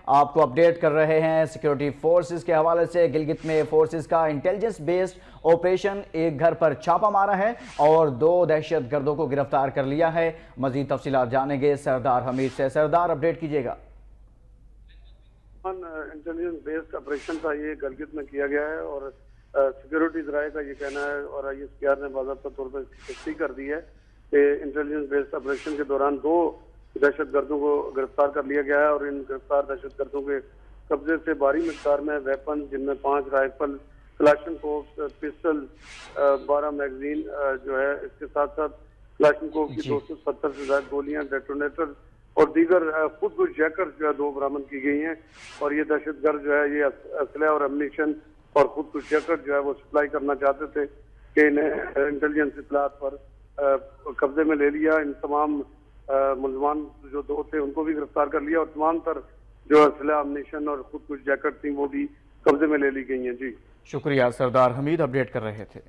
آپ کو اپڈیٹ کر رہے ہیں سیکیورٹی فورسز کے حوالے سے۔ گلگت میں فورسز کا انٹیلیجنس بیسڈ آپریشن ایک گھر پر چھاپا مارا ہے اور 2 دہشت گردوں کو گرفتار کر لیا ہے۔ مزید تفصیلات جانیں گے سردار حمید سے۔ سردار، اپڈیٹ کیجیے گا۔ انٹیلیجنس بیسڈ آپریشن تھا، یہ گلگت میں کیا گیا ہے اور سیکیورٹی ذرائع کا یہ کہنا ہے اور آئی ایس پی آر نے باضابطہ طور پر تصدیق کر دی ہے کہ انٹیلیجنس بیسڈ آپریشن کے دوران 2 دہشت گردوں کو گرفتار کر لیا گیا ہے اور ان گرفتار دہشت گردوں کے قبضے سے بھاری مقدار میں ویپن، جن میں 5 رائفل، کلاشنکوف پسٹل، 12 میگزین جو ہے، اس کے ساتھ ساتھ کلاشنکوف کی 270 سے زائد گولیاں، ڈیٹونیٹر اور دیگر خود کش جیکر جو ہے 2 برآمد کی گئی ہیں۔ اور یہ دہشت گرد جو ہے یہ اسلحہ اور امنیشن اور خود کش جیکر جو ہے وہ سپلائی کرنا چاہتے تھے کہ انہیں انٹیلیجنس اطلاعات پر قبضے میں لے لیا۔ ان تمام ملزمان جو 2 تھے ان کو بھی گرفتار کر لیا اور تمام تر جو اسلحہ، امنیشن اور خود کش جیکٹ تھی وہ بھی قبضے میں لے لی گئی ہیں۔ جی شکریہ، سردار حمید اپڈیٹ کر رہے تھے۔